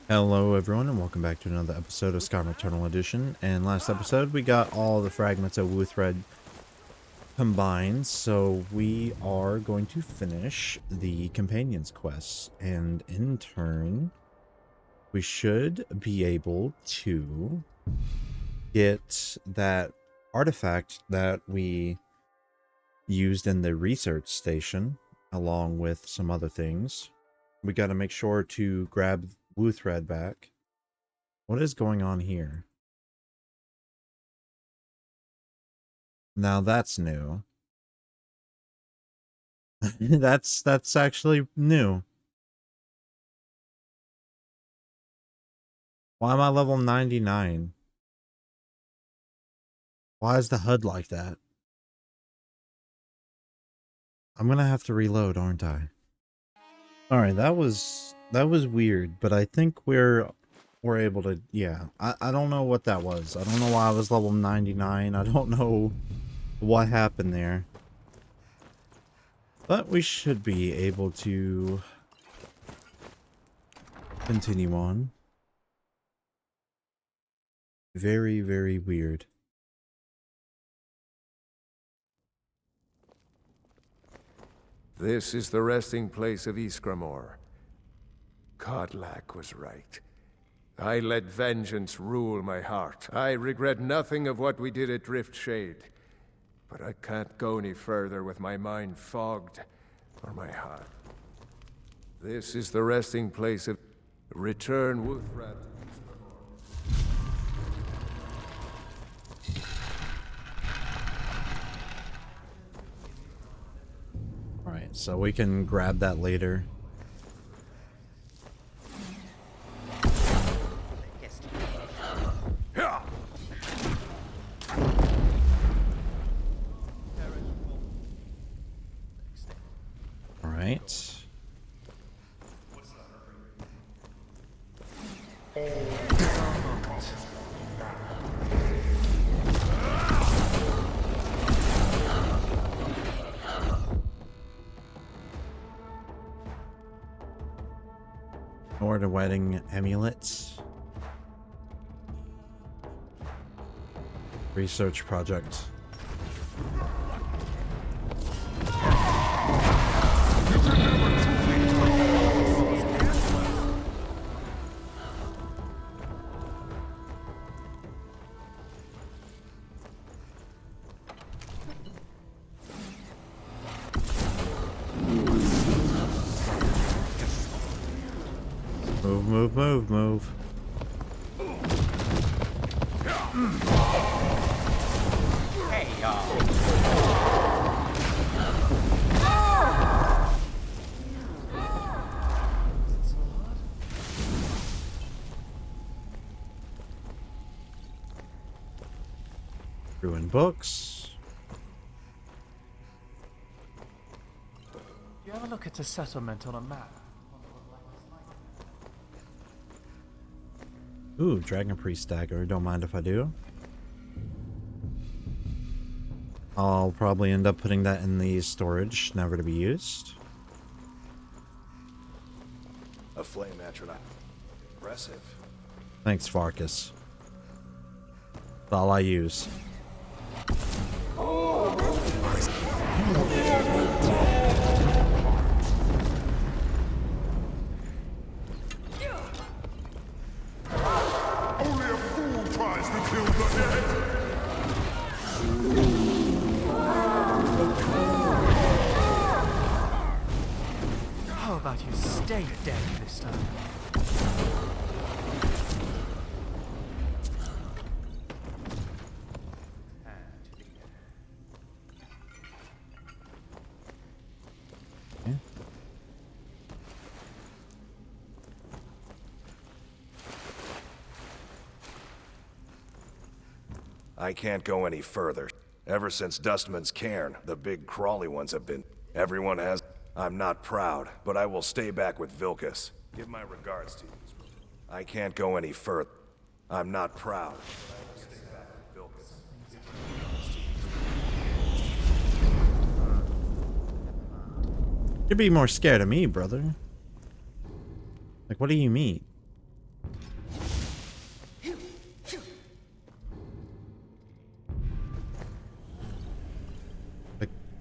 Hello everyone and welcome back to another episode of Skyrim Eternal Edition. And last episode we got all the fragments of Wuthred combined, so we are going to finish the companions quests, and in turn we should be able to get that artifact that we used in the research station along with some other things. We got to make sure to grab Wuthred back. What is going on here? Now that's new. that's actually new. Why am I level 99? Why is the HUD like that? I'm gonna have to reload, aren't I? Alright, that was weird, but I think we're able to, yeah. I don't know what that was. I don't know why I was level 99. I don't know what happened there. But we should be able to continue on. Very, very weird. This is the resting place of Iskramor. Kodlak was right. I let vengeance rule my heart. I regret nothing of what we did at Driftshade. But I can't go any further with my mind fogged, or my heart. This is the resting place of... Return Wuthred. Alright, so we can grab that later. Alright. Order wedding amulets. Research project. Move, move, move. Hey, y'all. Ruined books. You ever look at a settlement on a map? Ooh, Dragon Priest dagger. Don't mind if I do. I'll probably end up putting that in the storage, never to be used. A flame atronach. Impressive. Thanks, Farkas. That's all I use. Only a fool tries to kill the dead! How about you stay dead this time? I can't go any further. Ever since Dustman's cairn, the big crawly ones have been... Everyone has... I'm not proud, but I will stay back with Vilkas. Give my regards to you. I can't go any further. I'm not proud, but I will stay back with Vilkas. Give my regards to you. You'd be more scared of me, brother. Like, what do you mean?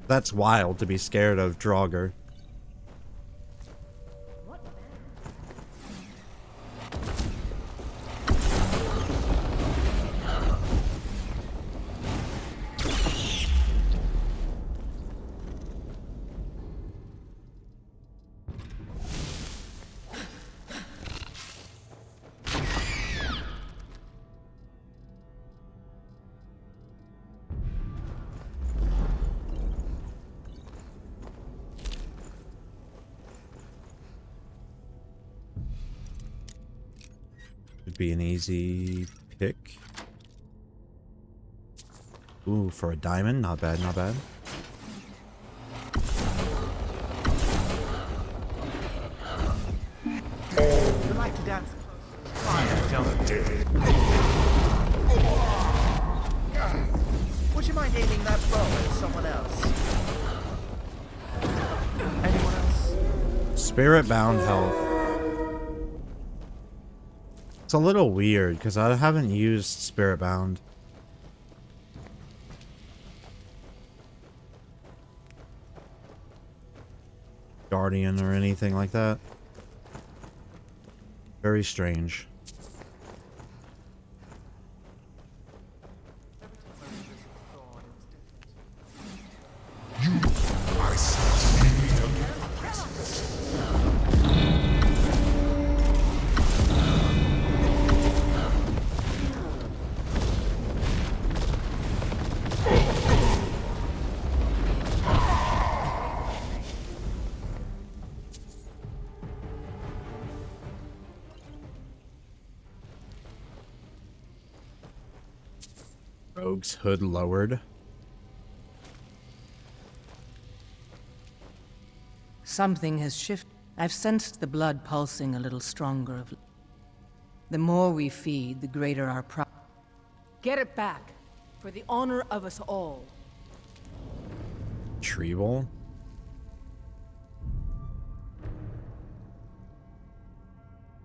That's wild to be scared of Draugr. Would be an easy pick. Ooh, for a diamond, not bad, not bad. You like to dance fire, don't you? Would you mind aiming that bow at someone else? Anyone else? Spirit bound health. It's a little weird because I haven't used Spirit Bound. Guardian or anything like that. Very strange. Rogue's hood lowered. Something has shifted. I've sensed the blood pulsing a little stronger. The more we feed, the greater our pride. Get it back, for the honor of us all. Treble.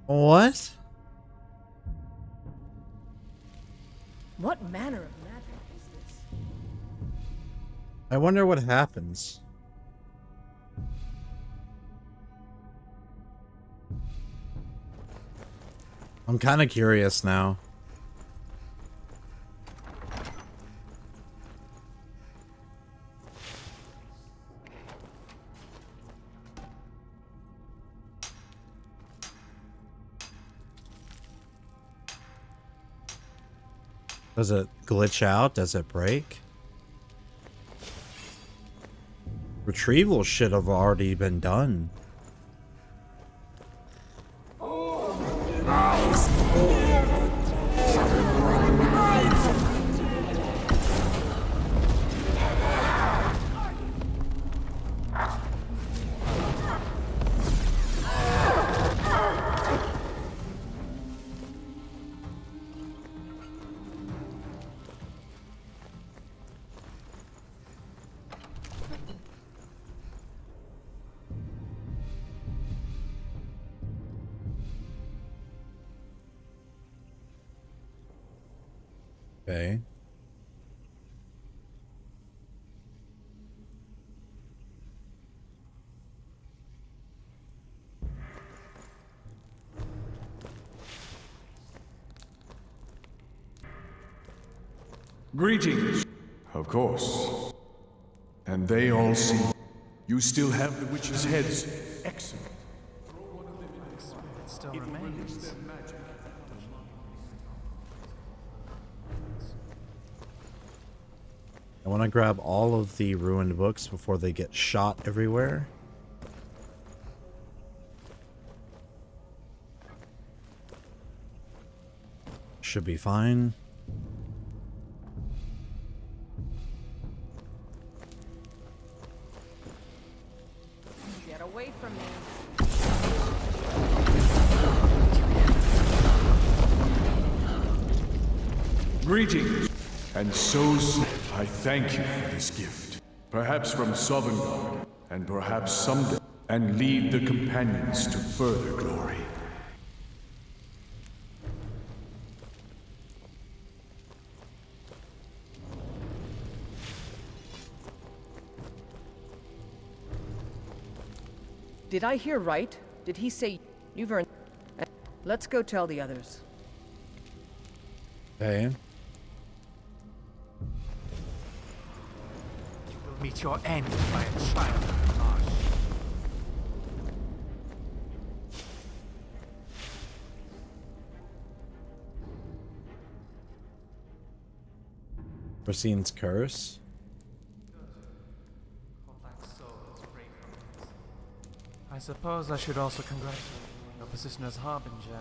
What? What manner of magic is this? I wonder what happens. I'm kind of curious now. Does it glitch out? Does it break? Retrieval should have already been done. Okay. Greetings. Of course. And they all see. You still have the witches' heads. Excellent. It still remains. I want to grab all of the ruined books before they get shot everywhere. Should be fine. Get away from me. Greetings. And so I thank you for this gift. Perhaps from Sovngarde, and perhaps someday, and lead the companions to further glory. Did I hear right? Did he say you've earned... Let's go tell the others. Okay. You will meet your end by a child of Marsh. Racine's curse. I suppose I should also congratulate you on your position as Harbinger.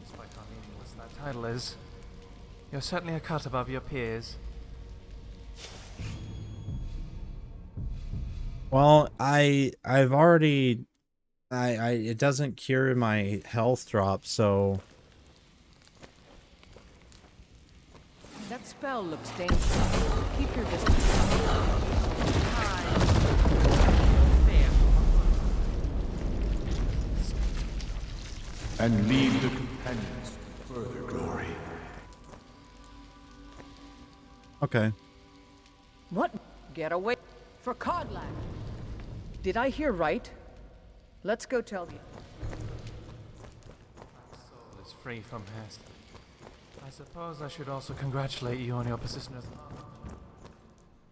Despite how meaningless that title is, you're certainly a cut above your peers. Well, I've already it doesn't cure my health drop, so That spell looks dangerous. Keep your distance. And lead the companions to further glory. okay. What? Get away. For Codlack. Did I hear right? Let's go tell the... Soul is free from haste. I suppose I should also congratulate you on your position as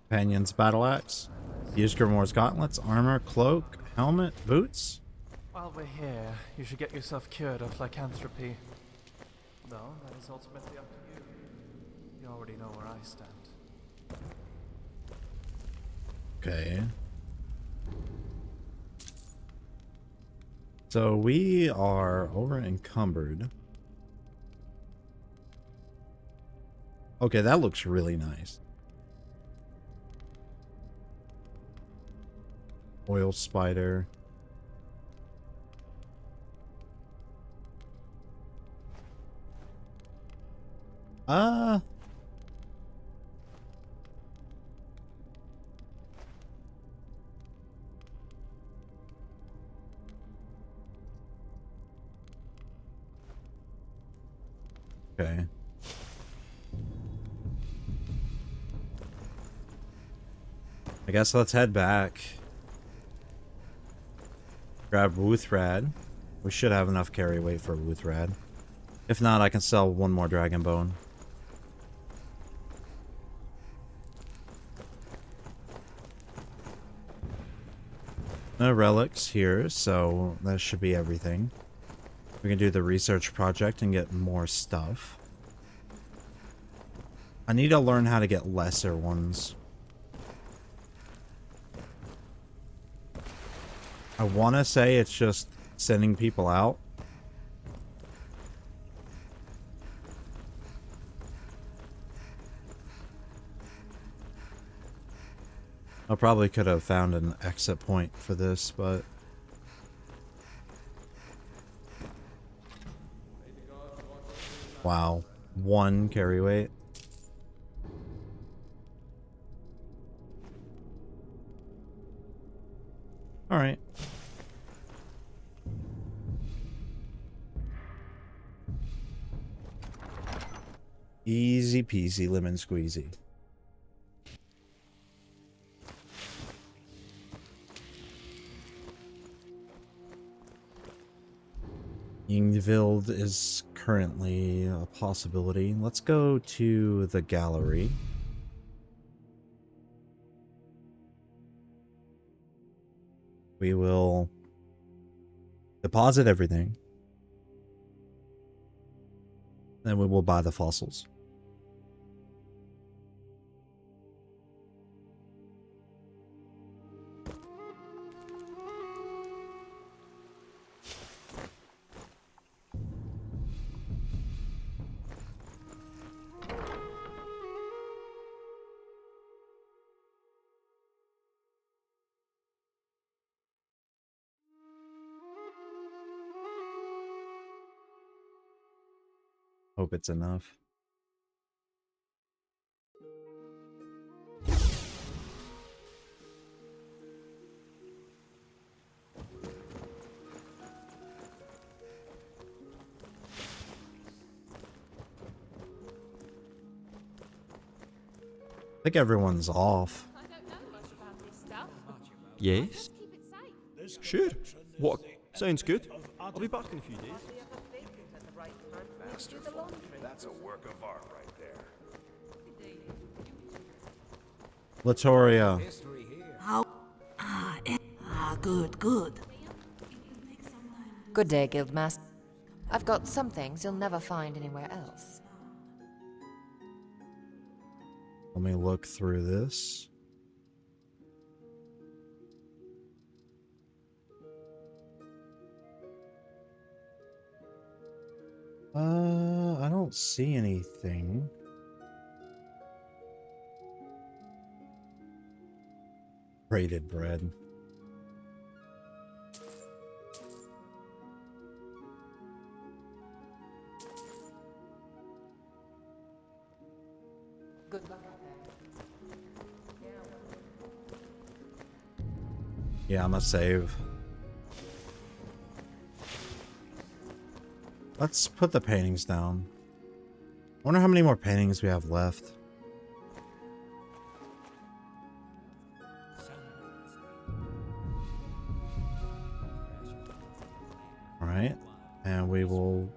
Companion's battle axe. Use Grimoire's gauntlets, armor, cloak, helmet, boots. While we're here, you should get yourself cured of lycanthropy. Though, that is ultimately up to you. You already know where I stand. Okay. So we are over encumbered. Okay, that looks really nice. Oil spider. Okay. I guess let's head back. Grab Wuthrad. We should have enough carry weight for Wuthrad. If not, I can sell one more dragon bone. No relics here, so that should be everything. We can do the research project and get more stuff. I need to learn how to get lesser ones. I want to say it's just sending people out. I probably could have found an exit point for this, but... Wow. 1 carry weight. Alright. Easy peasy lemon squeezy. Yngvild is currently a possibility. Let's go to the gallery. We will deposit everything. Then we will buy the fossils. Hope it's enough. I think everyone's off. I don't know much about this stuff. Yes? Keep it safe. Sure. What? Sounds good. I'll be back in a few days. That's a work of art right there. Latoria. Good. Good day, Guildmaster. I've got some things you'll never find anywhere else. Let me look through this. I don't see anything. Braided bread. Good luck. Yeah, I'm gonna save. Let's put the paintings down. I wonder how many more paintings we have left. Alright, and we will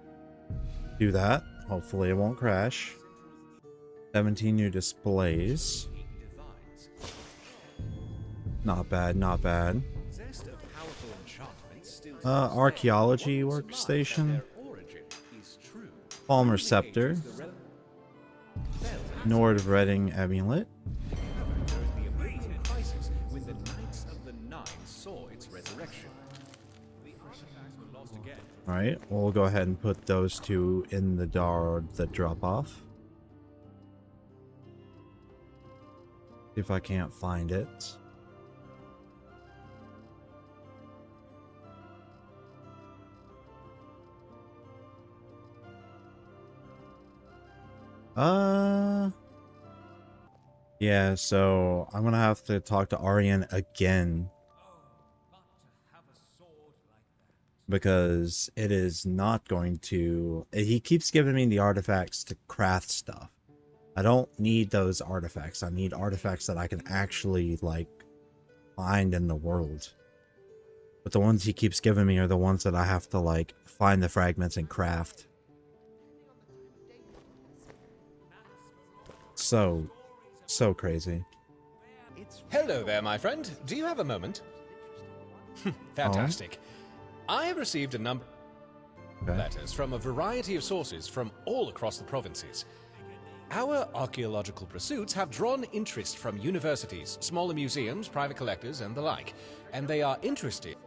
do that. Hopefully it won't crash. 17 new displays. Not bad, not bad. Archaeology workstation. Palm Receptor. Nord Redding Amulet. Alright, we'll go ahead and put those two in the drop off. See if I can't find it. Yeah, so I'm gonna have to talk to Arian again. Because it is not going to... He keeps giving me the artifacts to craft stuff. I don't need those artifacts. I need artifacts that I can actually, like, find in the world. But the ones he keeps giving me are the ones that I have to, like, find the fragments and craft. So crazy. Hello there, my friend. Do you have a moment? Fantastic. I have received a number of letters from a variety of sources from all across the provinces. Our archaeological pursuits have drawn interest from universities, smaller museums, private collectors, and the like, and they are interested.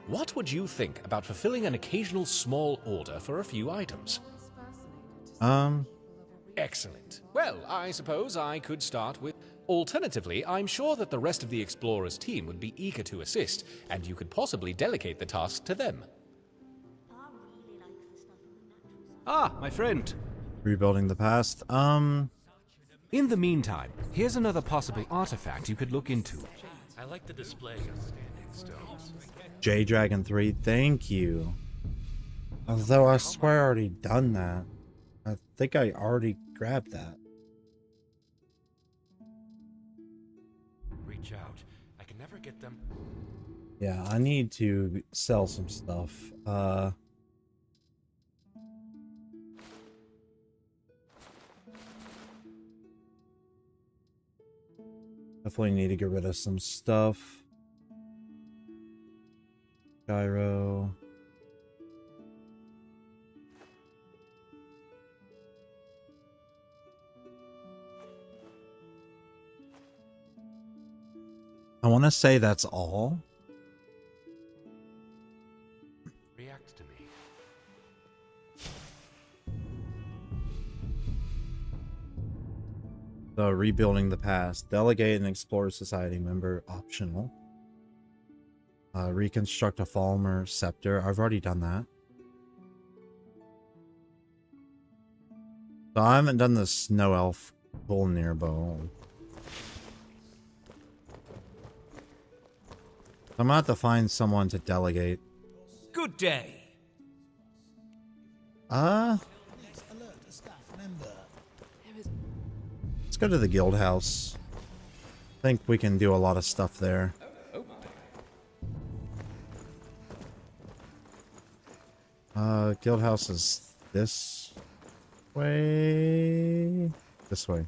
What would you think about fulfilling an occasional small order for a few items? Excellent. Well, I suppose I could start with... Alternatively, I'm sure that the rest of the Explorers team would be eager to assist, and you could possibly delegate the task to them. Ah, my friend. Rebuilding the past. In the meantime, here's another possible artifact you could look into. I like the display of standing stones. J-Dragon 3, thank you. Although I swear I already done that. I think I already grabbed that. Reach out. I can never get them. Yeah, I need to sell some stuff. Definitely need to get rid of some stuff. Gyro. I want to say that's all. React to me. So rebuilding the past. Delegate an Explorer Society member optional. Reconstruct a Falmer Scepter. I've already done that. So I haven't done the Snow Elf Bullnir Bow. I'm gonna have to find someone to delegate. Good day. Let's go to the guild house. I think we can do a lot of stuff there. Guild house is this way. This way.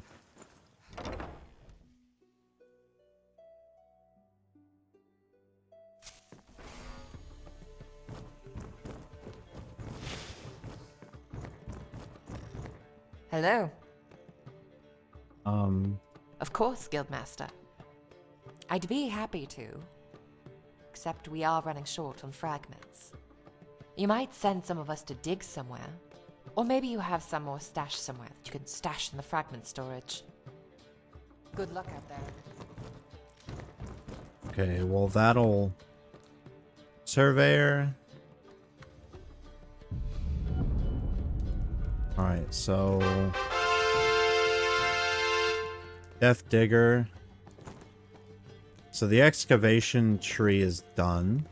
Hello. Of course, Guildmaster. I'd be happy to. Except we are running short on fragments. You might send some of us to dig somewhere. Or maybe you have some more stashed somewhere that you can stash in the fragment storage. Good luck out there. Okay, well that'll... Surveyor. Alright, so... Death Digger. So the excavation tree is done.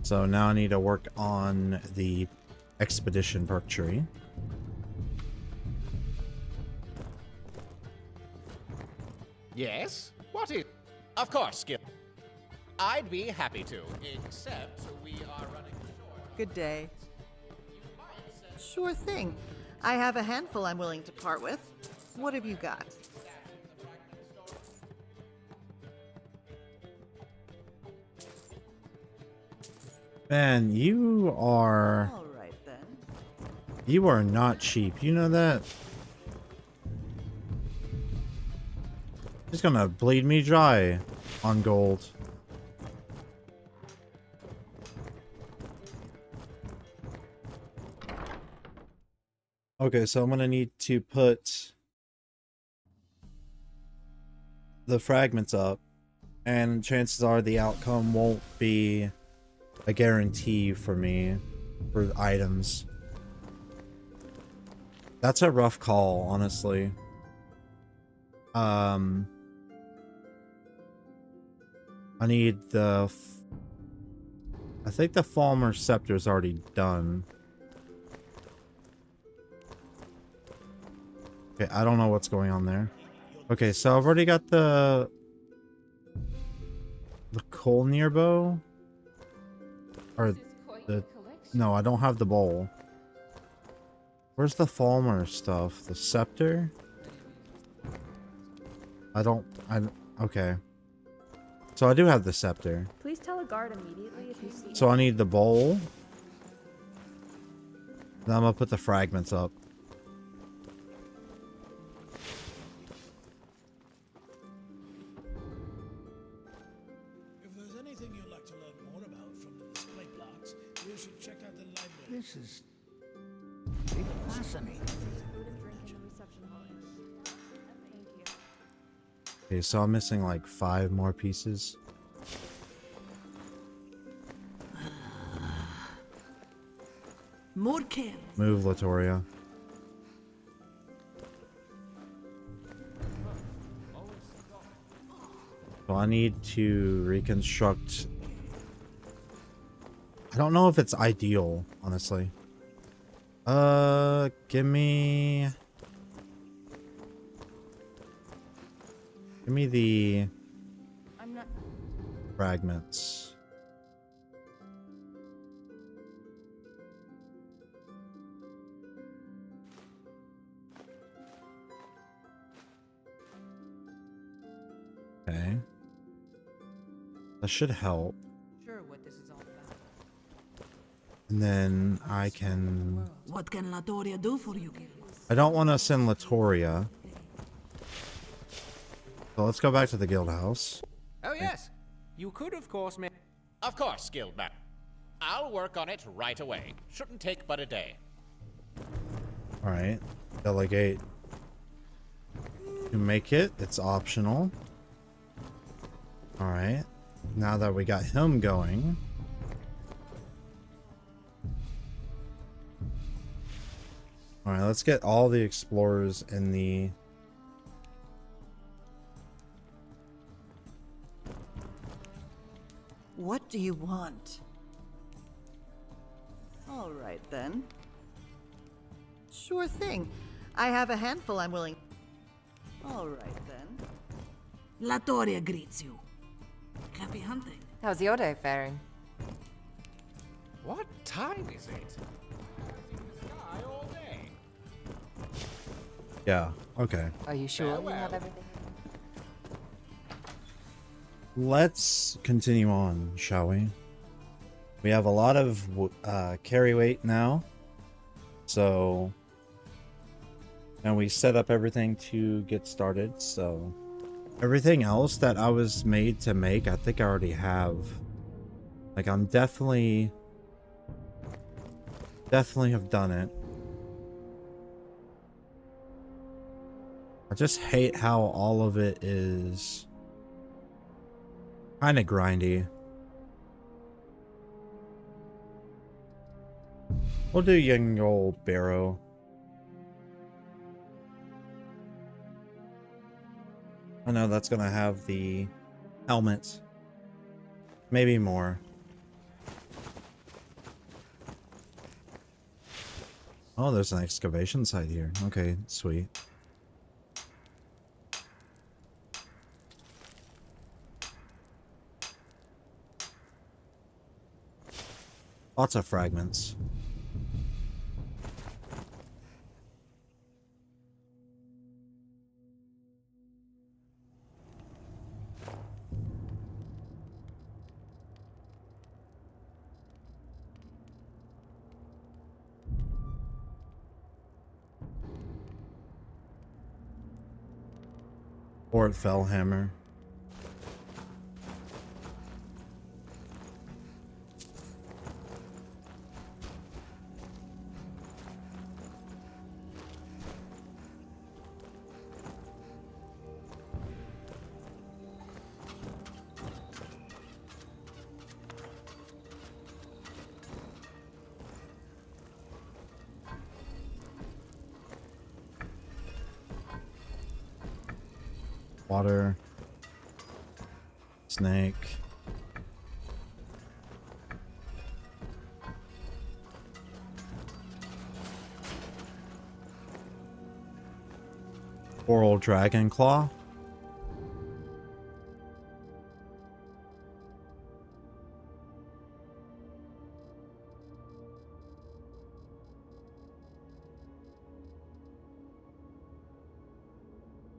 So now I need to work on the expedition perk tree. Yes? What is... Of course, Gil. I'd be happy to, except we are running short. Good day. Sure thing. I have a handful I'm willing to part with. What have you got? Man, you are... All right, then. You are not cheap. You know that? He's gonna bleed me dry on gold. Okay, so I'm gonna need to put the fragments up, and chances are the outcome won't be a guarantee for me for items. That's a rough call, honestly. I need the... I think the Falmer Scepter is already done. Okay, I don't know what's going on there. Okay, so I've already got the Kolnir bow. Or the... No, I don't have the bowl. Where's the Falmer stuff? The scepter? Okay. So I do have the scepter. Please tell a guard immediately if you see. So I need the bowl. Then I'm gonna put the fragments up. If there's anything you'd like to learn more about from the display blocks, you should check out the library. This is fascinating. Okay, so I'm missing like 5 more pieces. More care. Move, Latoria. So I need to reconstruct... I don't know if it's ideal, honestly. Give me the fragments. Okay. That should help. Sure what this is all about. And then I can... What can Latoria do for you? I don't want to send Latoria. So let's go back to the guild house. Oh yes, you could of course make... Of course, Guildman. I'll work on it right away. Shouldn't take but a day. Alright. Delegate to make it. It's optional. Alright. Now that we got him going. Alright, let's get all the explorers in the... What do you want? All right, then. Sure thing. I have a handful I'm willing... All right, then. Latoria greets you. Happy hunting. How's your day faring? time is it? All day. Yeah, okay. Are you sure you have everything? Let's continue on, shall we? We have a lot of carry weight now. So... And we set up everything to get started, so... Everything else that I was made to make, I think I already have. Like, I'm definitely have done it. I just hate how all of it is kind of grindy. We'll do young old Barrow. I know that's gonna have the helmet. Maybe more. Oh, there's an excavation site here. Okay, sweet. Lots of fragments. Fort Fellhammer. Water. Snake. Coral Dragon Claw.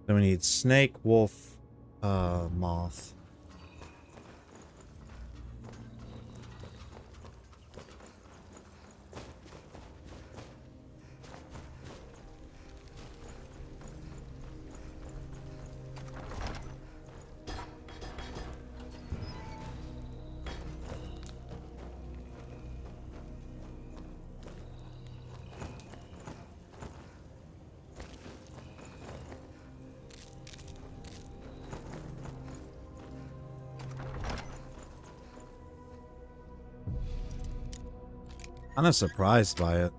Then we need snake, wolf, moth. I'm not surprised by it.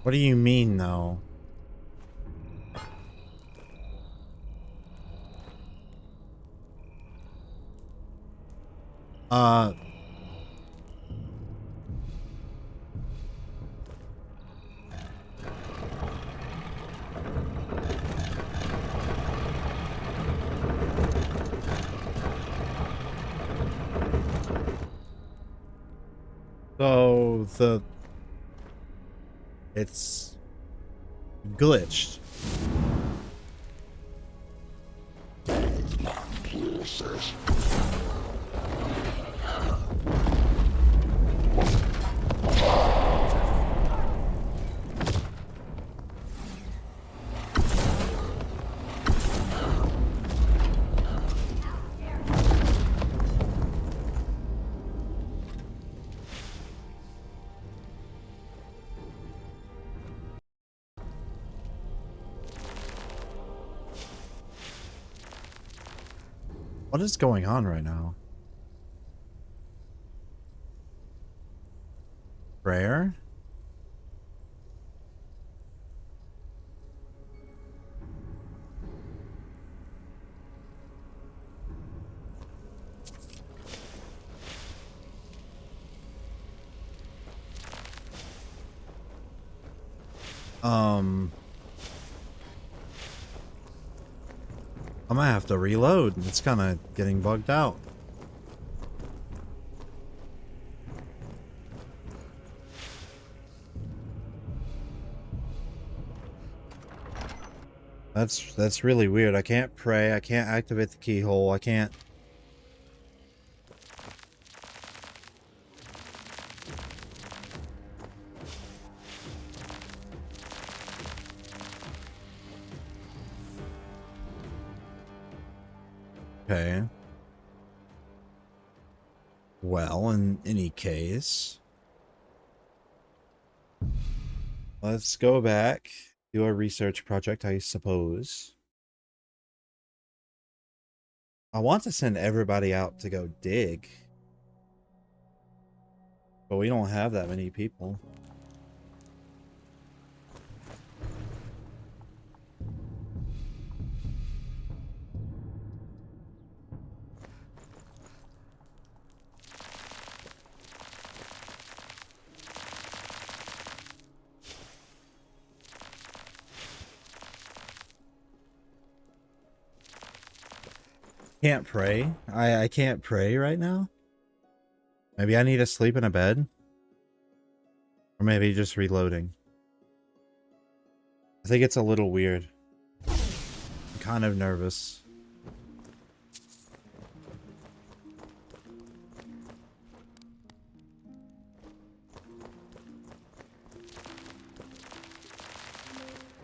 What do you mean, though? So it's glitched. What is going on right now? Prayer? I might have to reload. It's kind of getting bugged out. That's really weird. I can't pray. I can't activate the keyhole. I can't. Okay. Well, in any case, let's go back, do a research project, I suppose. I want to send everybody out to go dig, but we don't have that many people. Can't pray. I can't pray right now. Maybe I need to sleep in a bed. Or maybe just reloading. I think it's a little weird. I'm kind of nervous.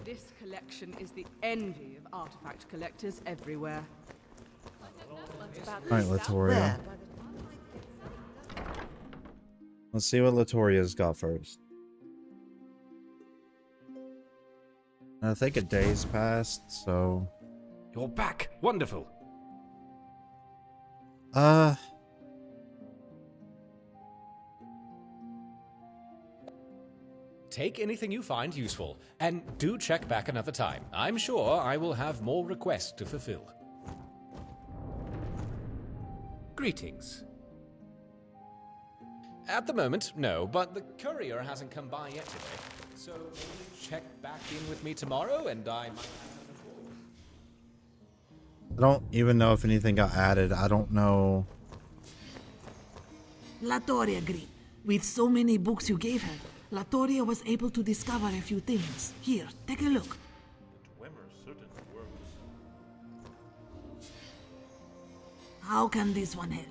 This collection is the envy of artifact collectors everywhere. Alright, Latoria. Let's see what Latoria's got first. I think a day's passed, so... You're back! Wonderful! Take anything you find useful, and do check back another time. I'm sure I will have more requests to fulfill. Greetings. At the moment, no, but the courier hasn't come by yet today. So maybe check back in with me tomorrow and I might have another call. I don't even know if anything got added. I don't know. Latoria agreed. With so many books you gave her, Latoria was able to discover a few things. Here, take a look. How can this one help?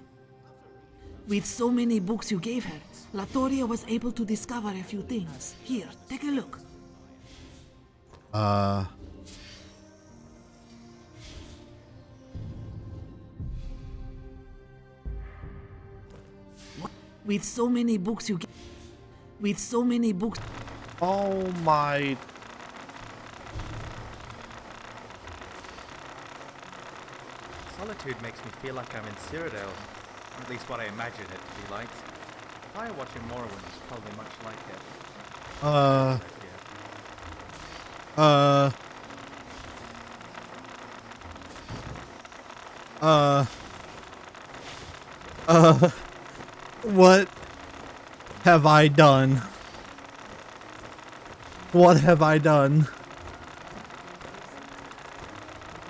With so many books you gave her, Latoria was able to discover a few things. Here, take a look. With so many books you gave... With so many books... Oh my... Solitude makes me feel like I'm in Cyrodiil, at least what I imagine it to be like. Firewatch in Morrowind is probably much like it. What have I done? What have I done?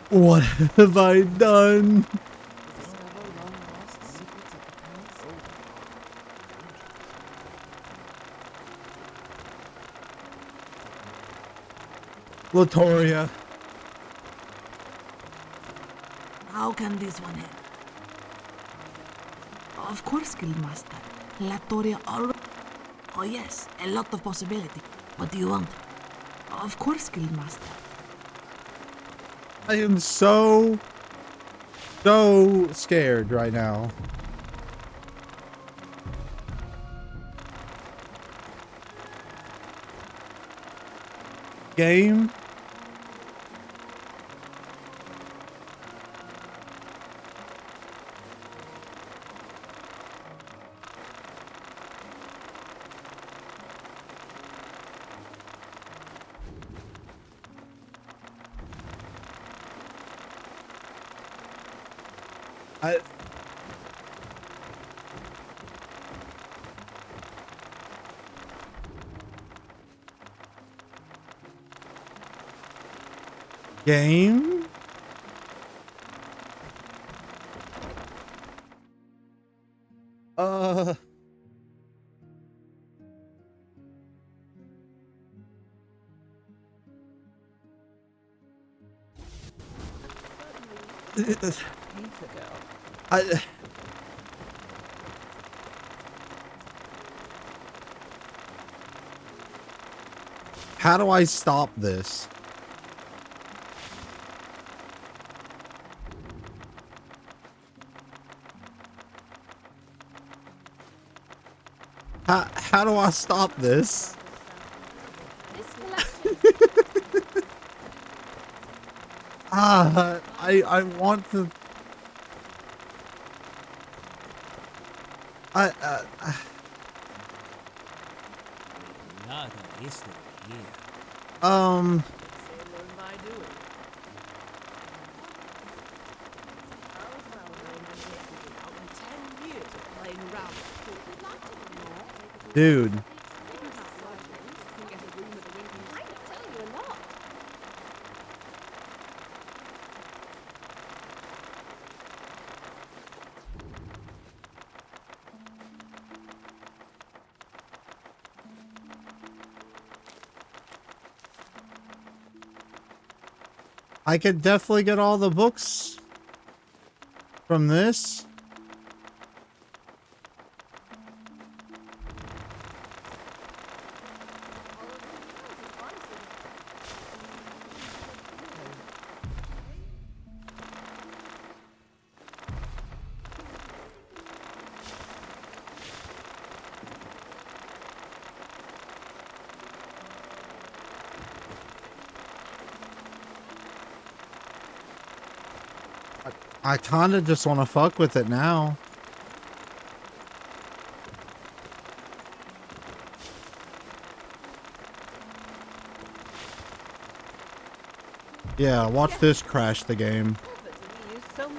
What have I done? Latoria. How can this one help? Of course, Guildmaster. Latoria already... Oh yes, a lot of possibility. What do you want? Of course, Guildmaster. I am so scared right now. Game. I... Game? I... How do I stop this? How do I stop this? I want to. Um. Dude. I could definitely get all the books from this. I kind of just want to fuck with it now. Yeah, watch this crash the game. What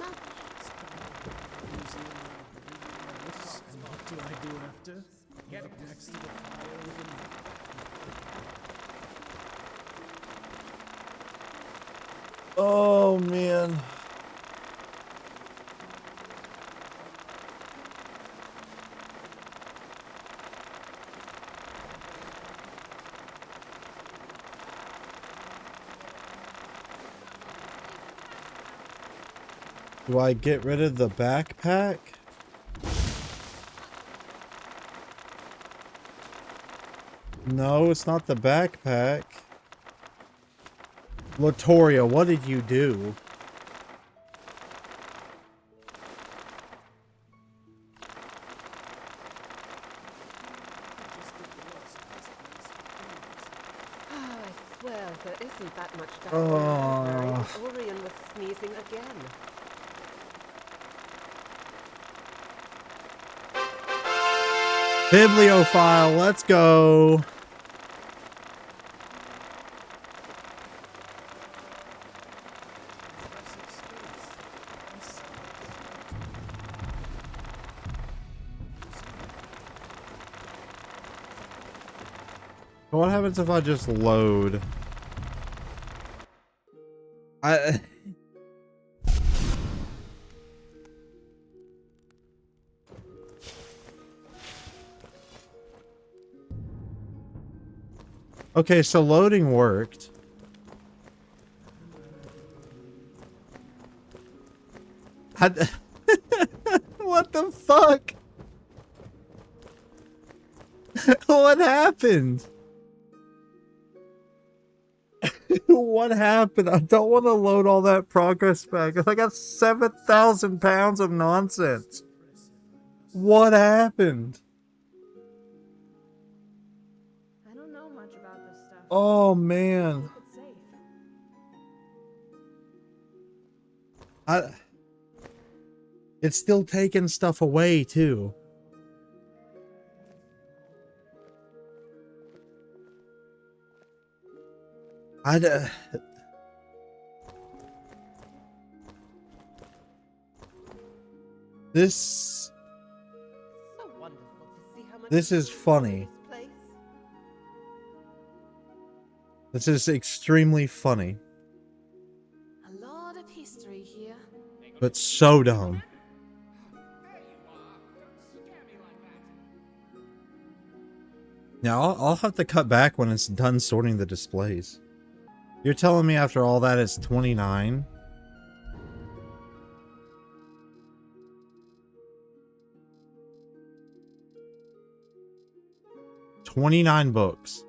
do I do after? Get next to the fire with a Oh man. Do I get rid of the backpack? No, it's not the backpack. Latoria, what did you do? I swear there isn't that much dust Oh. in the library. Orion was sneezing again. Bibliophile, let's go. What happens if I just load? Okay, so loading worked. What the fuck? What happened? What happened? I don't want to load all that progress back. I got 7,000 pounds of nonsense. What happened? I don't know much about this stuff. Oh man. It's safe. It's still taking stuff away too. This So wonderful to see how much this is funny. this place. This is extremely funny, A lot of history here. but so dumb. Now, I'll have to cut back when it's done sorting the displays. You're telling me after all that it's 29? $29 books.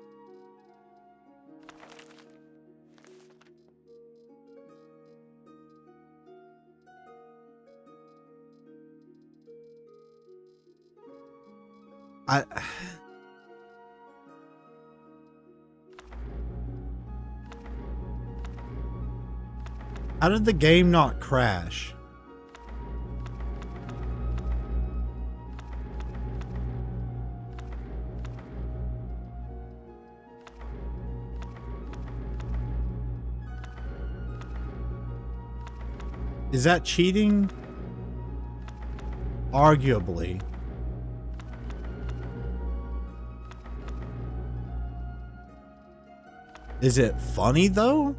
How did the game not crash? Is that cheating? Arguably. Is it funny though?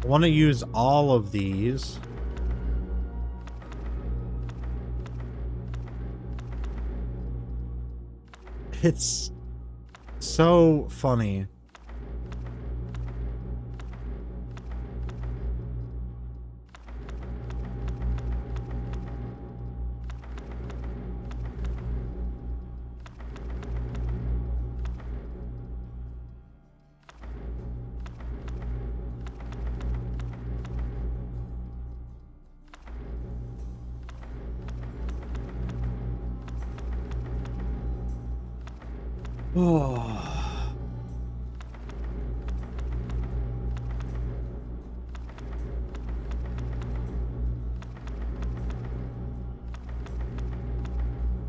I want to use all of these. It's so funny. Oh.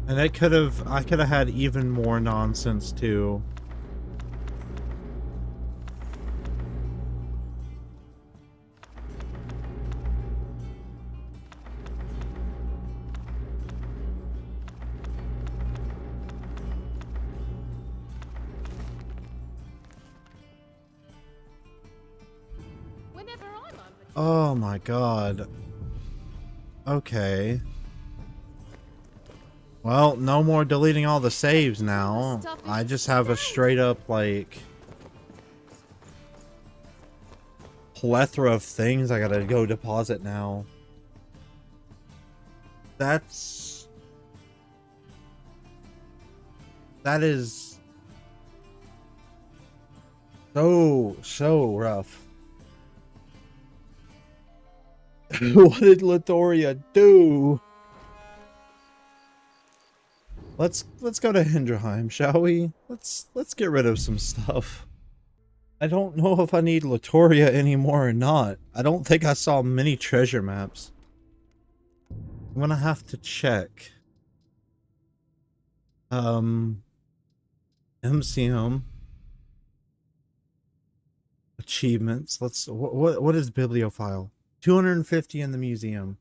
And I could have had even more nonsense too. Oh my god. Okay. Well, no more deleting all the saves now. I just have a straight up, like, plethora of things I gotta go deposit now. That is so rough. What did Latoria do? Let's go to Hinderheim, shall we? Let's get rid of some stuff. I don't know if I need Latoria anymore or not. I don't think I saw many treasure maps. I'm gonna have to check. MCM achievements. Let's what is bibliophile? 250 in the museum.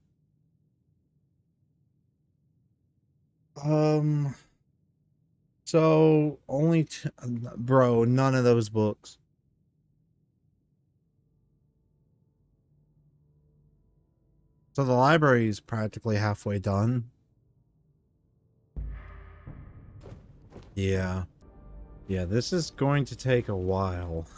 So only bro, none of those books. So the library is practically halfway done. Yeah. Yeah, this is going to take a while.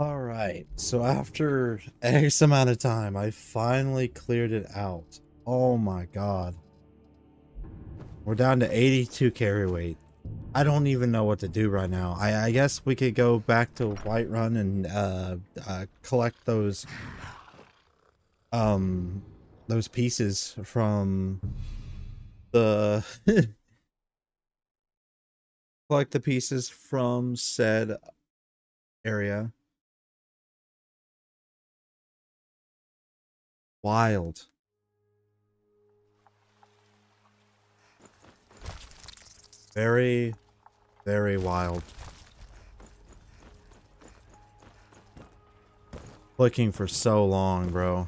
Alright, so after X amount of time, I finally cleared it out. Oh my god. We're down to 82 carry weight. I don't even know what to do right now. I guess we could go back to Whiterun and collect those pieces from the collect the pieces from said area. Wild. Very, very wild. Clicking for so long, bro.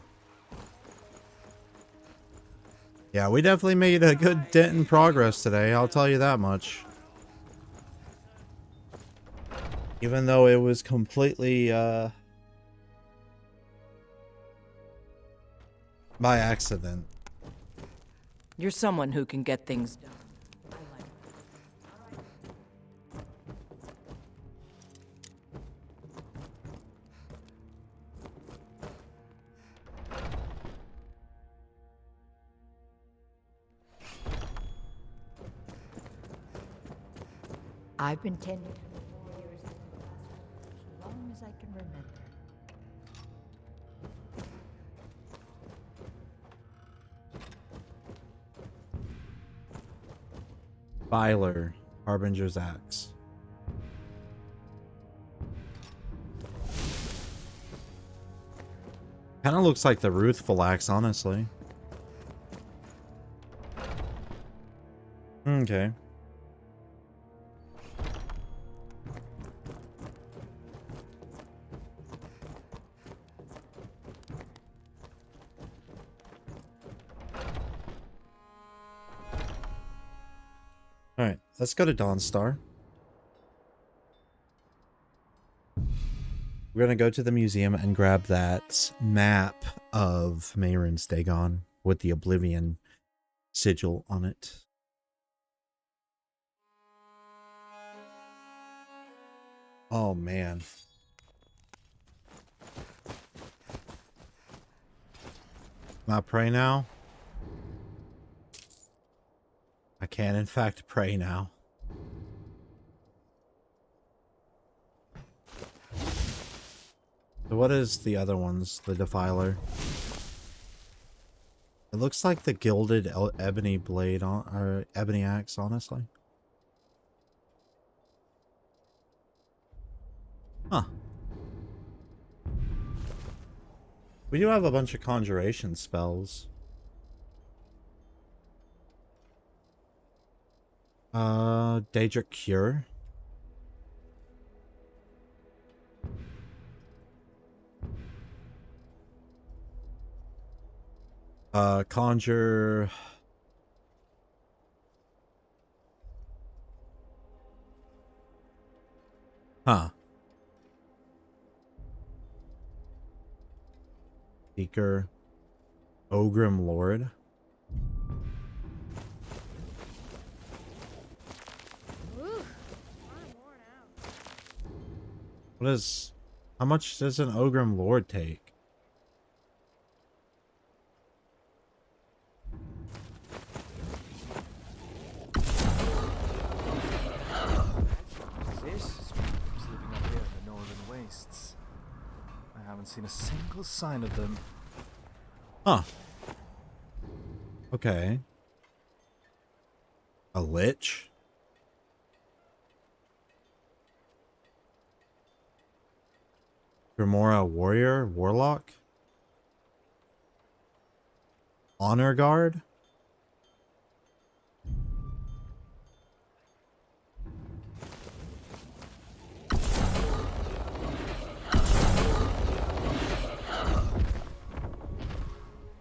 Yeah, we definitely made a good dent in progress today, I'll tell you that much. Even though it was completely, by accident. You're someone who can get things done. I've been tending to the warriors as long as I can remember. Byler, Harbinger's Axe. Kind of looks like the Ruthful Axe, honestly. Okay. Alright, let's go to Dawnstar. We're gonna go to the museum and grab that map of Mehrunes Dagon with the Oblivion sigil on it. Oh man. Can I pray now? I can in fact pray now. So what is the other ones? The Defiler. It looks like the gilded ebony blade or ebony axe, honestly. Huh. We do have a bunch of conjuration spells. Daedric Cure. Conjure. Huh. Seeker. Ogrim Lord. What is... How much does an Ogrim Lord take? This is who's living up here in the northern wastes. I haven't seen a single sign of them. Huh. Okay. A Lich? Grimoire Warrior? Warlock? Honor Guard?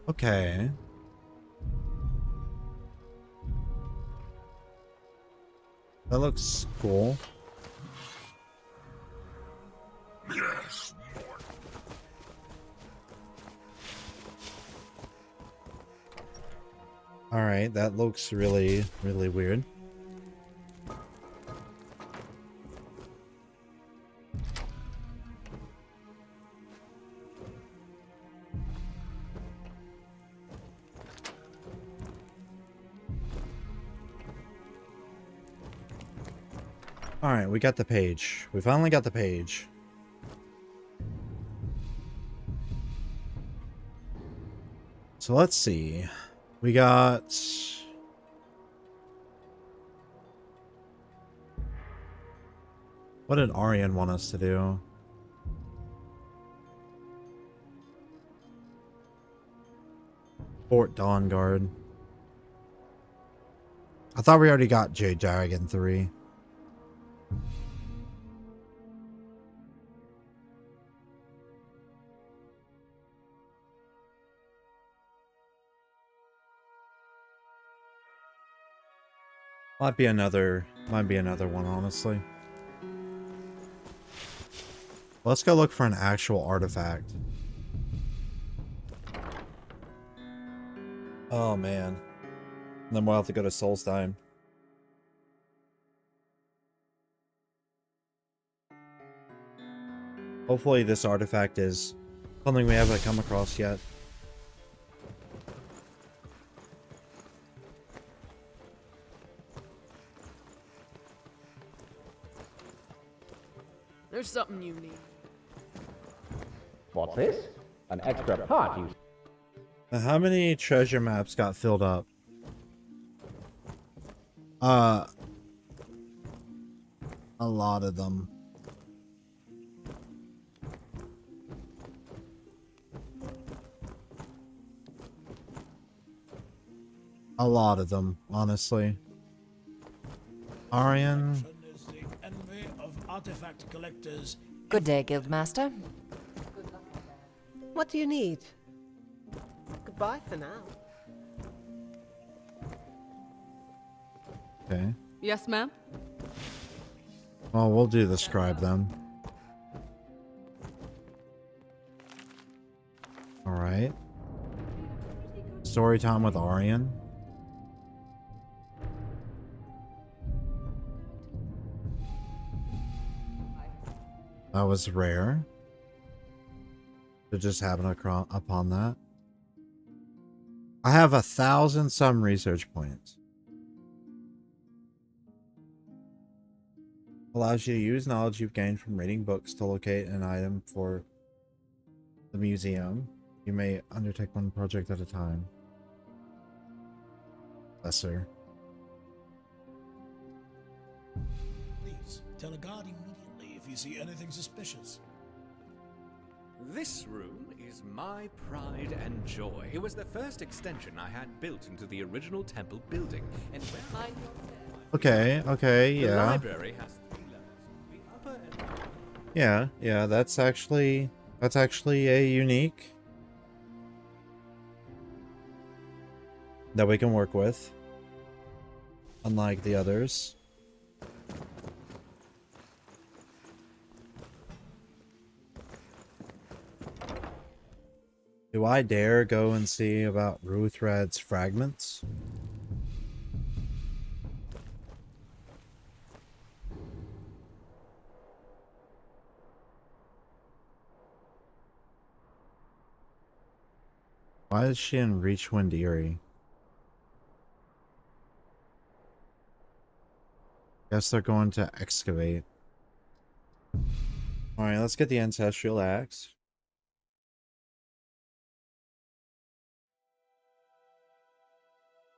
Okay. That looks cool. Yes. Alright, that looks really, really weird. Alright, we got the page. We finally got the page. So let's see. We got... What did Aryan want us to do? Fort Dawnguard. I thought we already got Jade Dragon 3. Might be another one, honestly. Let's go look for an actual artifact. Oh man. And then we'll have to go to Solstheim. Hopefully this artifact is something we haven't come across yet. There's something you need. What's this? An extra part, you... Now, how many treasure maps got filled up? A lot of them. A lot of them, honestly. Aryan. Is the envy of artifact collectors. Good day, Guildmaster. What do you need? Goodbye for now. Okay. Yes, ma'am? Well, we'll do the scribe then. Alright. Story time with Aryan. That was rare. To just happen upon that. I have 1,000 some research points. Allows you to use knowledge you've gained from reading books to locate an item for the museum. You may undertake one project at a time. Yes, sir. Please tell a guard immediately if you see anything suspicious. This room is my pride and joy. It was the first extension I had built into the original temple building, and where Okay, okay, the yeah. library has 3 levels. The upper and Yeah, that's actually a unique that we can work with. Unlike the others. Do I dare go and see about Ruthrad's fragments? Why is she in Reachwind Eyrie? Guess they're going to excavate. Alright, let's get the Ancestral Axe.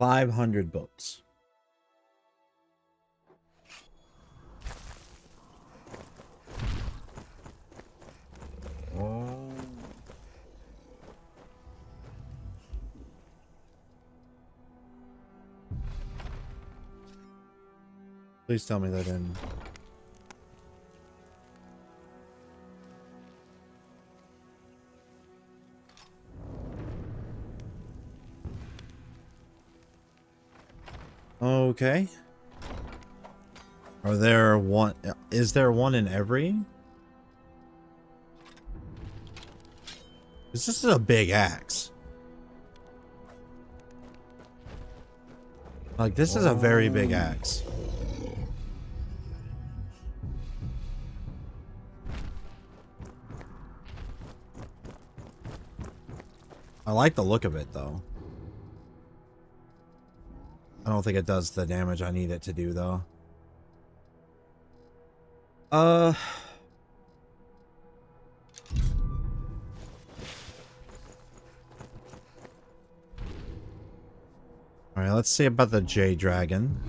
$500 books. Please tell me that didn't. Okay. Are there one? Is there one in every? This is a big axe. Like, this is a very big axe. I like the look of it, though. I don't think it does the damage I need it to do, though. Uh... Alright, let's see about the J Dragon.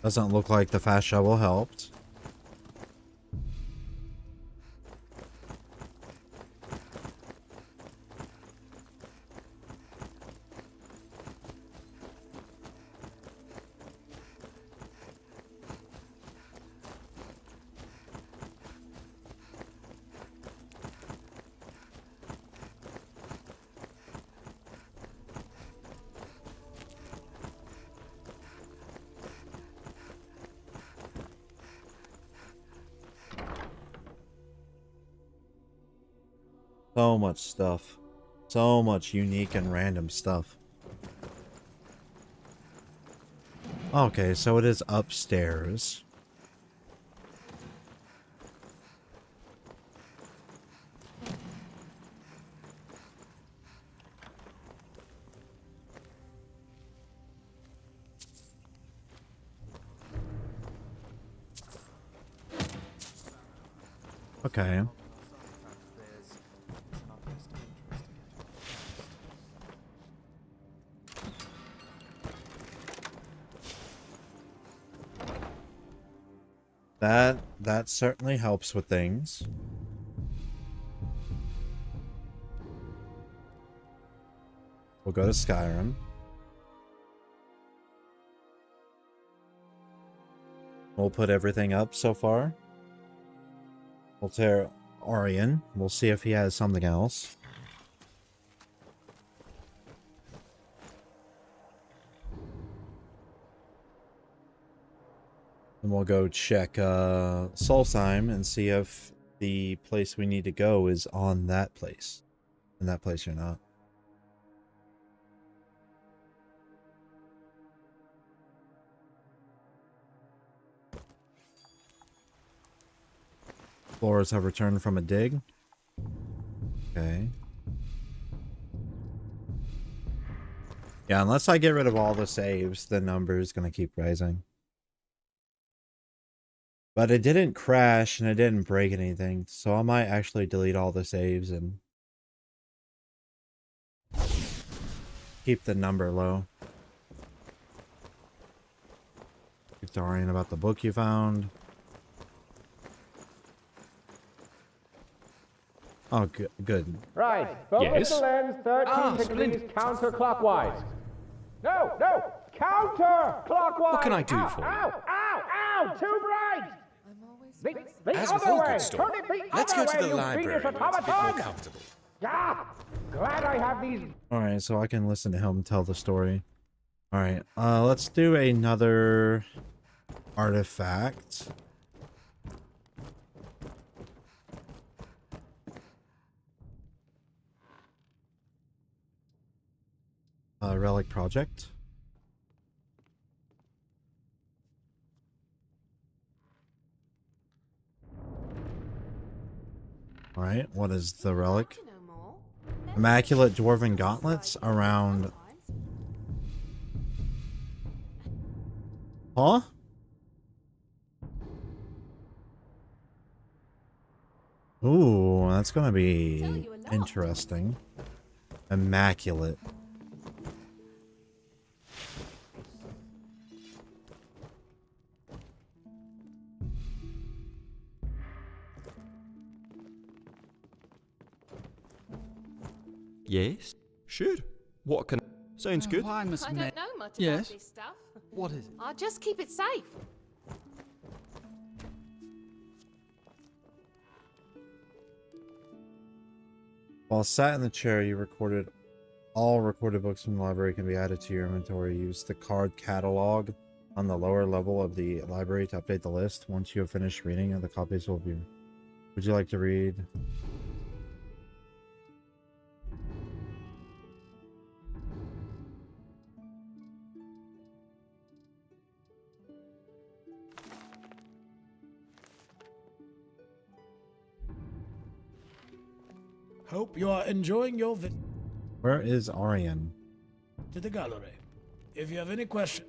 Doesn't look like the fast shovel helped. So much stuff. So much unique and random stuff. Okay, so it is upstairs. Okay. That certainly helps with things. We'll go to Skyrim. We'll put everything up so far. We'll tear Orion. We'll see if he has something else. And we'll go check Solstheim and see if the place we need to go is on that place. In that place or not. Explorers have returned from a dig. Okay. Yeah, unless I get rid of all the saves, the number is going to keep rising. But it didn't crash and it didn't break anything, so I might actually delete all the saves and keep the number low. Speak to Orion about the book you found. Oh, good. Right. Focus the lens 13 degrees counterclockwise. No, counterclockwise. What can I do for you? Ow, too bright. The As with other all way. good stuff, Turn it the let's other go to way, the you library Venus where it's a bit more automaton. comfortable. Ah, glad I have these. Alright, so I can listen to him tell the story. Alright, let's do another artifact. Relic project. Alright, what is the relic? Immaculate Dwarven Gauntlets around... Huh? Ooh, that's gonna be interesting. Immaculate. Yes? Sure. What can... Sounds good. I don't know much Yes? about this stuff. What is it? I'll just keep it safe. While sat in the chair, you recorded... All recorded books from the library can be added to your inventory. Use the card catalog on the lower level of the library to update the list. Once you have finished reading, the copies will be... Would you like to read? Hope you are enjoying your visit Where is Aryan? to the gallery. If you have any questions,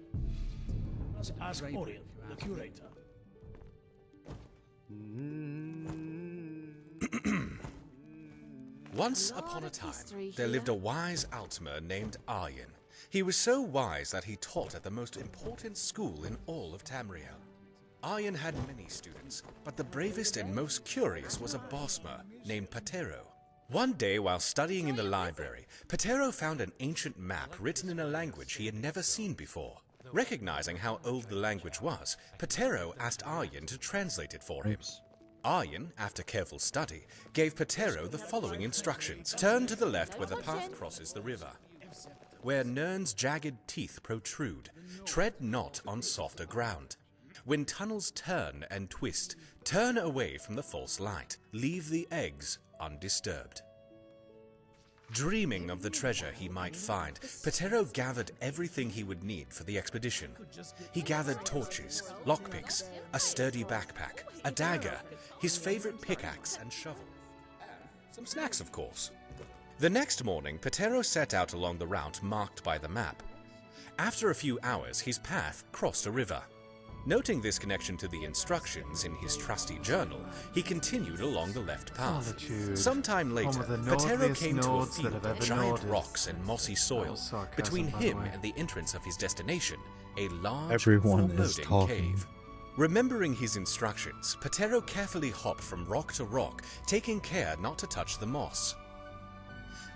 ask Orion, the curator. Once upon a time, there lived a wise Altmer named Aryan. He was so wise that he taught at the most important school in all of Tamriel. Aryan had many students, but the bravest and most curious was a Bosmer named Patero. One day, while studying in the library, Patero found an ancient map written in a language he had never seen before. Recognizing how old the language was, Patero asked Aryan to translate it for him. Aryan, after careful study, gave Patero the following instructions. Turn to the left where the path crosses the river. Where Nirn's jagged teeth protrude, tread not on softer ground. When tunnels turn and twist, turn away from the false light. Leave the eggs undisturbed. Dreaming of the treasure he might find, Patero gathered everything he would need for the expedition. He gathered torches, lockpicks, a sturdy backpack, a dagger, his favorite pickaxe and shovel, and some snacks, of course. The next morning, Patero set out along the route marked by the map. After a few hours, his path crossed a river. Noting this connection to the instructions in his trusty journal, he continued along the left path. Solitude. Sometime later, Patero came to a field of giant noticed. rocks and mossy soil. Between him and the entrance of his destination, a large, Everyone is foreboding talking. cave. Remembering his instructions, Patero carefully hopped from rock to rock, taking care not to touch the moss.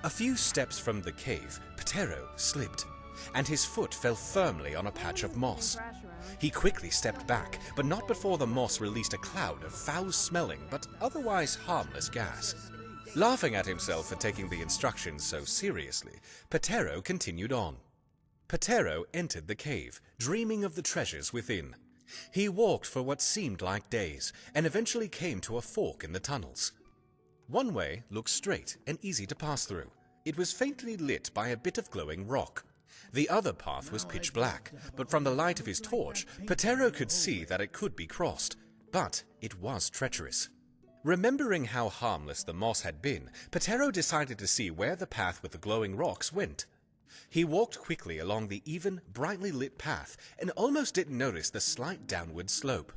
A few steps from the cave, Patero slipped, and his foot fell firmly on a patch of moss. He quickly stepped back, but not before the moss released a cloud of foul-smelling but otherwise harmless gas. Laughing at himself for taking the instructions so seriously, Patero continued on. Patero entered the cave, dreaming of the treasures within. He walked for what seemed like days, and eventually came to a fork in the tunnels. One way looked straight and easy to pass through. It was faintly lit by a bit of glowing rock. The other path was pitch black, but from the light of his torch, Patero could see that it could be crossed, but it was treacherous. Remembering how harmless the moss had been, Patero decided to see where the path with the glowing rocks went. He walked quickly along the even, brightly lit path and almost didn't notice the slight downward slope.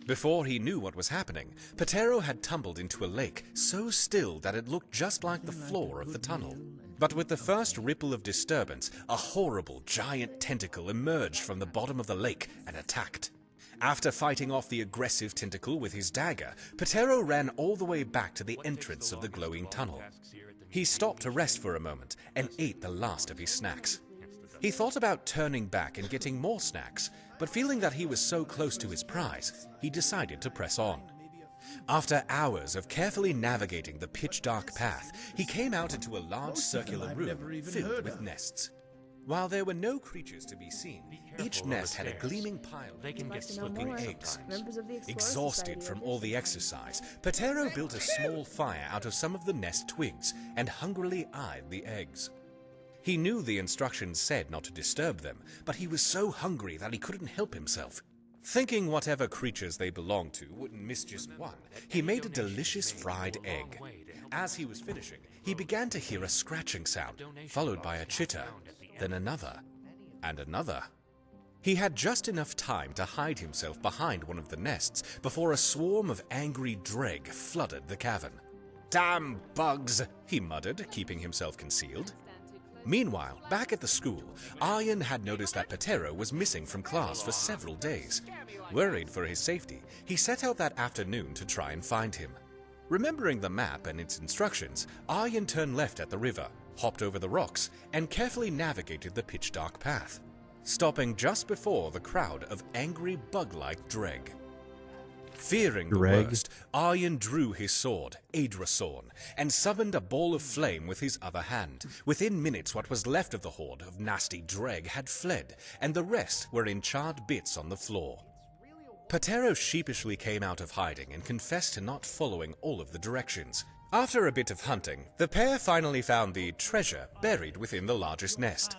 Before he knew what was happening, Patero had tumbled into a lake so still that it looked just like the floor of the tunnel. But with the first ripple of disturbance, a horrible giant tentacle emerged from the bottom of the lake and attacked. After fighting off the aggressive tentacle with his dagger, Patero ran all the way back to the entrance of the glowing tunnel. He stopped to rest for a moment and ate the last of his snacks. He thought about turning back and getting more snacks, but feeling that he was so close to his prize, he decided to press on. After hours of carefully navigating the pitch-dark path, he came out into a large circular room filled with nests. While there were no creatures to be seen, each nest had a gleaming pile of slipping eggs. Exhausted from all the exercise, Patero built a small fire out of some of the nest twigs and hungrily eyed the eggs. He knew the instructions said not to disturb them, but he was so hungry that he couldn't help himself. Thinking whatever creatures they belonged to wouldn't miss just one, he made a delicious fried egg. As he was finishing, he began to hear a scratching sound, followed by a chitter, then another, and another. He had just enough time to hide himself behind one of the nests before a swarm of angry dreg flooded the cavern. "Damn bugs!" he muttered, keeping himself concealed. Meanwhile, back at the school, Aryan had noticed that Patero was missing from class for several days. Worried for his safety, he set out that afternoon to try and find him. Remembering the map and its instructions, Aryan turned left at the river, hopped over the rocks, and carefully navigated the pitch-dark path, stopping just before the crowd of angry bug-like dreg. Fearing the worst, Aryan drew his sword, Adrasorn, and summoned a ball of flame with his other hand. Within minutes, what was left of the horde of nasty dreg had fled, and the rest were in charred bits on the floor. Patero sheepishly came out of hiding and confessed to not following all of the directions. After a bit of hunting, the pair finally found the treasure buried within the largest nest.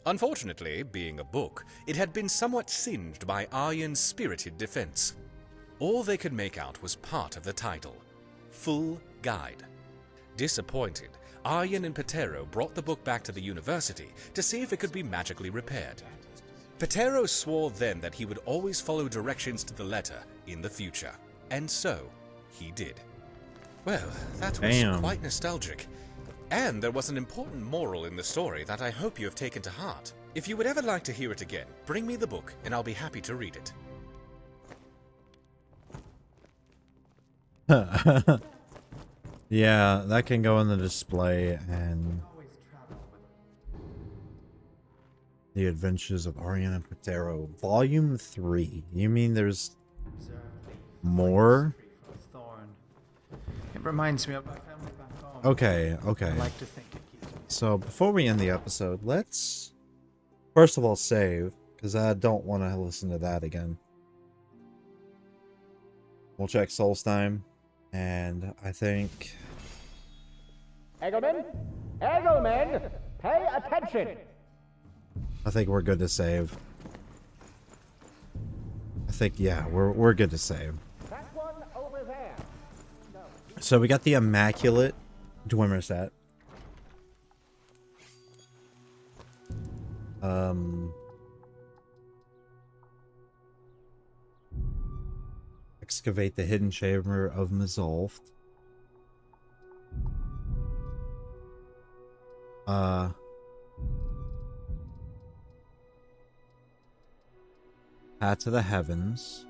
Unfortunately, being a book, it had been somewhat singed by Aryan's spirited defense. All they could make out was part of the title, Full Guide. Disappointed, Aryan and Patero brought the book back to the university to see if it could be magically repaired. Patero swore then that he would always follow directions to the letter in the future, and so he did. Well, that was quite nostalgic. And there was an important moral in the story that I hope you have taken to heart. If you would ever like to hear it again, bring me the book and I'll be happy to read it. Yeah, that can go in the display. And The Adventures of Aryan and Patero, Volume 3. You mean there's more? It reminds me of my family back home. Okay, okay. I like to think it keeps me. So before we end the episode, let's first of all save, because I don't want to listen to that again. We'll check Solstheim, and I think... Eggleman? Eggleman! Pay attention! I think we're good to save. I think, yeah, we're good to save. That one over there. No. So we got the Immaculate Dwemer set. Excavate the hidden chamber of Mizolft. Path to the Heavens.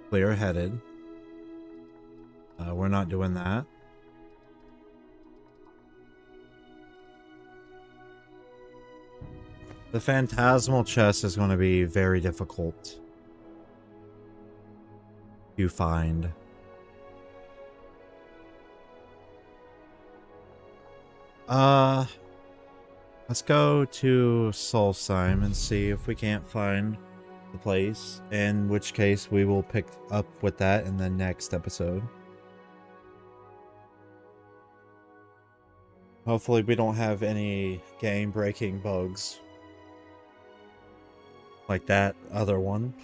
Clear-headed. We're not doing that. The Phantasmal Chest is going to be very difficult to find. Let's go to Solstheim and see if we can't find the place, in which case we will pick up with that in the next episode. Hopefully we don't have any game-breaking bugs like that other one.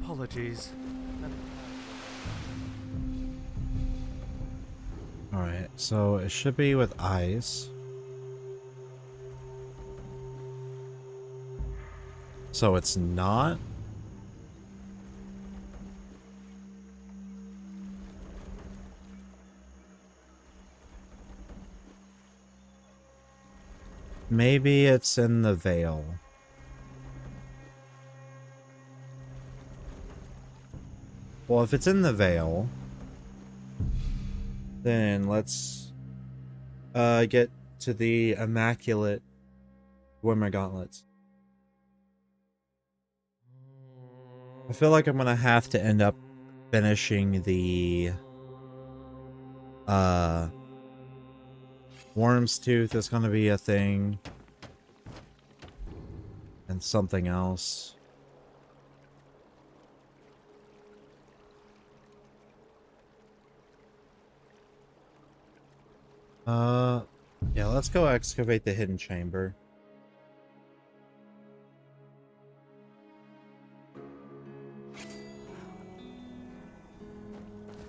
Apologies. Alright, so it should be with ice. So it's not? Maybe it's in the Veil. Well, if it's in the Veil, then let's get to the Immaculate Dwemer Gauntlets. I feel like I'm gonna have to end up finishing the Worm's Tooth is gonna be a thing, and something else. Yeah, let's go excavate the hidden chamber.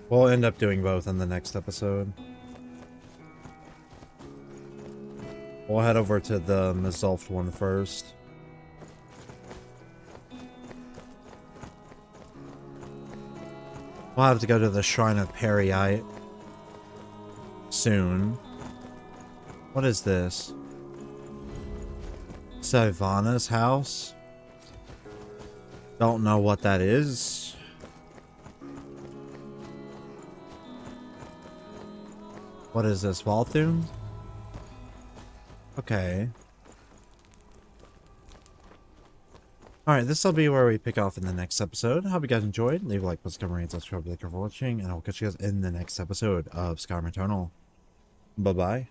We'll end up doing both in the next episode. We'll head over to the Mizolft one first. We'll have to go to the Shrine of Periite soon. What is this? Sylvana's house? Don't know what that is. What is this, Walthum? Okay. Alright, this will be where we pick off in the next episode. I hope you guys enjoyed. Leave a like, post, comment, rate, subscribe, thank you for watching, and I'll catch you guys in the next episode of Skyrim Eternal. Bye-bye.